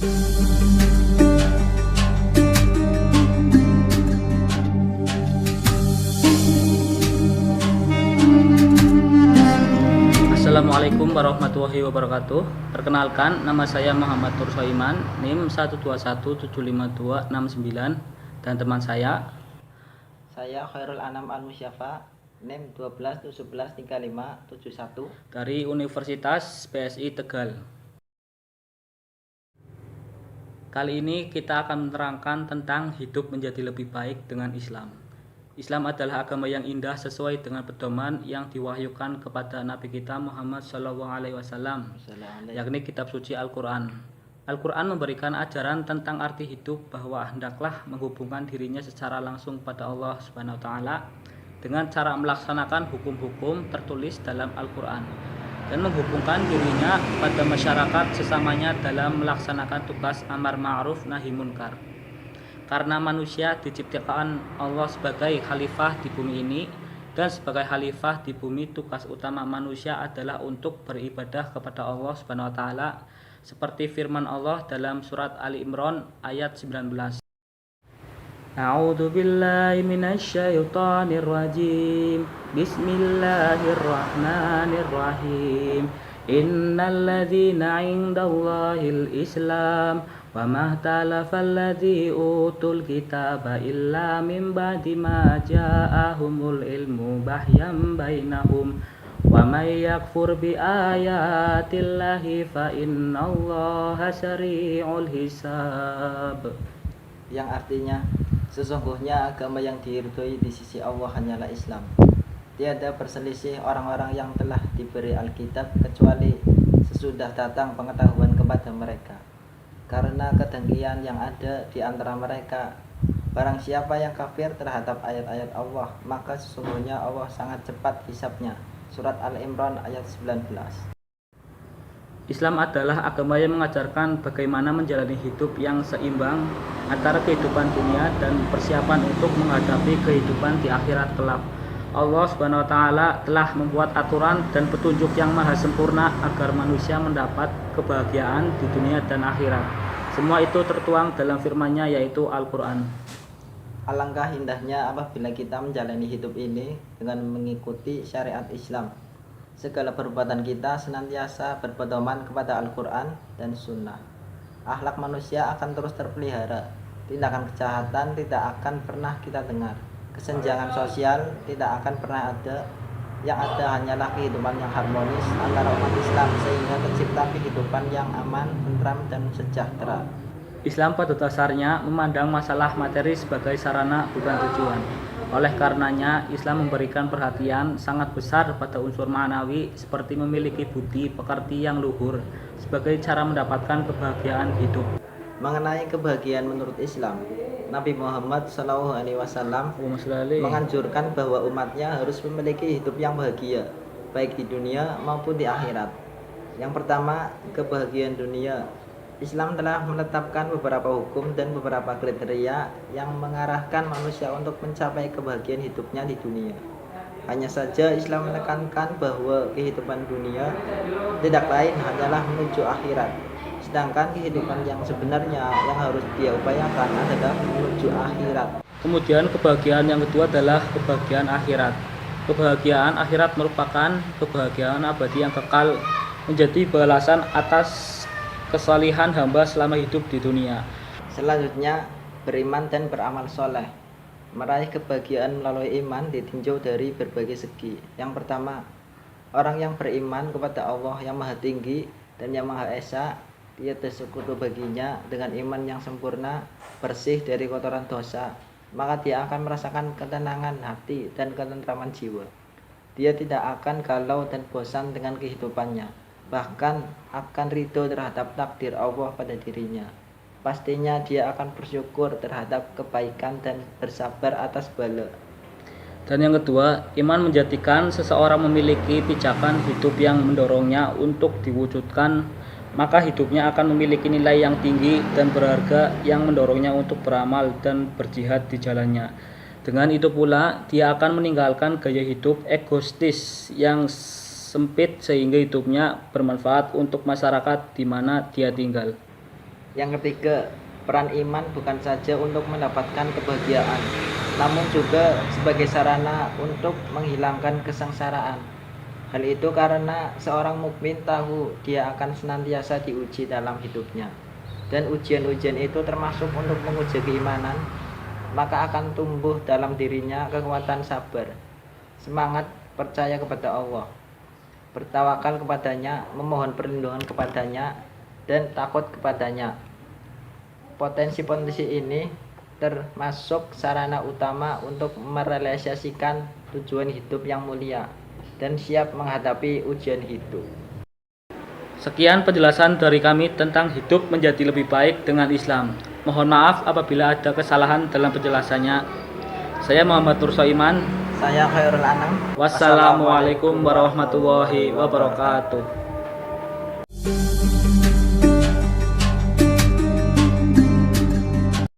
Assalamualaikum warahmatullahi wabarakatuh. Perkenalkan, nama saya Muhammad Nur Soiman, NIM 1217526 dan teman saya Khairul Anam Al-Musyafa, NIM 12173571 dari Universitas PSI Tegal. Kali ini kita akan menerangkan tentang hidup menjadi lebih baik dengan Islam. Islam adalah agama yang indah sesuai dengan pedoman yang diwahyukan kepada Nabi kita Muhammad SAW, yakni kitab suci Al-Quran. Al-Quran memberikan ajaran tentang arti hidup bahwa hendaklah menghubungkan dirinya secara langsung pada Allah Subhanahu wa Ta'ala dengan cara melaksanakan hukum-hukum tertulis dalam Al-Quran dan menghubungkan dirinya pada masyarakat sesamanya dalam melaksanakan tugas amar ma'ruf nahi munkar. Karena manusia diciptakan Allah sebagai khalifah di bumi ini, dan sebagai khalifah di bumi tugas utama manusia adalah untuk beribadah kepada Allah Subhanahu wa Ta'ala, seperti firman Allah dalam surat Ali Imran ayat 19. A'udzu billahi minasyaitonir rajim. Bismillahirrahmanirrahim. Innal ladzina 'indallahil Islam wa mahtalafal ladzi utul kitaba illa min ba'di ma ja'ahumul ilmu bahyam bainahum wa may yakfur bi ayatillahi fa innallaha sari'ul hisab, yang artinya sesungguhnya agama yang diridhoi di sisi Allah hanyalah Islam. Tiada berselisih orang-orang yang telah diberi Alkitab kecuali sesudah datang pengetahuan kepada mereka. Karena kedengkian yang ada di antara mereka, barang siapa yang kafir terhadap ayat-ayat Allah, maka sesungguhnya Allah sangat cepat hisabnya. Surat Al-Imran ayat 19. Islam adalah agama yang mengajarkan bagaimana menjalani hidup yang seimbang antara kehidupan dunia dan persiapan untuk menghadapi kehidupan di akhirat kelak. Allah Subhanahu wa Ta'ala telah membuat aturan dan petunjuk yang maha sempurna agar manusia mendapat kebahagiaan di dunia dan akhirat. Semua itu tertuang dalam firman-Nya, yaitu Al-Quran. Alangkah indahnya apabila kita menjalani hidup ini dengan mengikuti syariat Islam. Segala perbuatan kita senantiasa berpedoman kepada Al-Quran dan Sunnah. Akhlak manusia akan terus terpelihara. Tindakan kejahatan tidak akan pernah kita dengar. Kesenjangan sosial tidak akan pernah ada. Yang ada hanyalah kehidupan yang harmonis antara umat Islam, sehingga tercipta kehidupan yang aman, tentram, dan sejahtera. Islam pada dasarnya memandang masalah materi sebagai sarana, bukan tujuan. Oleh karenanya, Islam memberikan perhatian sangat besar pada unsur ma'nawi seperti memiliki budi pekerti yang luhur sebagai cara mendapatkan kebahagiaan hidup. Mengenai kebahagiaan menurut Islam, Nabi Muhammad SAW menganjurkan bahwa umatnya harus memiliki hidup yang bahagia, baik di dunia maupun di akhirat. Yang pertama, kebahagiaan dunia. Islam telah menetapkan beberapa hukum dan beberapa kriteria yang mengarahkan manusia untuk mencapai kebahagiaan hidupnya di dunia. Hanya saja Islam menekankan bahwa kehidupan dunia tidak lain hanyalah menuju akhirat. Sedangkan kehidupan yang sebenarnya yang harus dia upayakan adalah menuju akhirat. Kemudian kebahagiaan yang kedua adalah kebahagiaan akhirat. Kebahagiaan akhirat merupakan kebahagiaan abadi yang kekal, menjadi balasan atas kesalihan hamba selama hidup di dunia. Selanjutnya, beriman dan beramal soleh. Meraih kebahagiaan melalui iman ditinjau dari berbagai segi. Yang pertama, orang yang beriman kepada Allah yang Maha Tinggi dan yang Maha Esa, dia bersekutu baginya dengan iman yang sempurna, bersih dari kotoran dosa, maka dia akan merasakan ketenangan hati dan ketentraman jiwa. Dia tidak akan galau dan bosan dengan kehidupannya, bahkan akan ridho terhadap takdir Allah pada dirinya. Pastinya dia akan bersyukur terhadap kebaikan dan bersabar atas bala. Dan yang kedua, iman menjadikan seseorang memiliki pijakan hidup yang mendorongnya untuk diwujudkan, maka hidupnya akan memiliki nilai yang tinggi dan berharga yang mendorongnya untuk beramal dan berjihad di jalannya. Dengan itu pula, dia akan meninggalkan gaya hidup egoistis yang sempit sehingga hidupnya bermanfaat untuk masyarakat di mana dia tinggal. Yang ketiga, peran iman bukan saja untuk mendapatkan kebahagiaan, namun juga sebagai sarana untuk menghilangkan kesengsaraan. Hal itu karena seorang mukmin tahu dia akan senantiasa diuji dalam hidupnya. Dan ujian-ujian itu termasuk untuk menguji keimanan, maka akan tumbuh dalam dirinya kekuatan sabar, semangat percaya kepada Allah, bertawakal kepadanya, memohon perlindungan kepadanya, dan takut kepadanya. Potensi-potensi ini termasuk sarana utama untuk merealisasikan tujuan hidup yang mulia dan siap menghadapi ujian hidup. Sekian penjelasan dari kami tentang hidup menjadi lebih baik dengan Islam. Mohon maaf apabila ada kesalahan dalam penjelasannya. Saya Muhammad Nur Soiman. Saya Khairul Anam. Wassalamualaikum warahmatullahi wabarakatuh.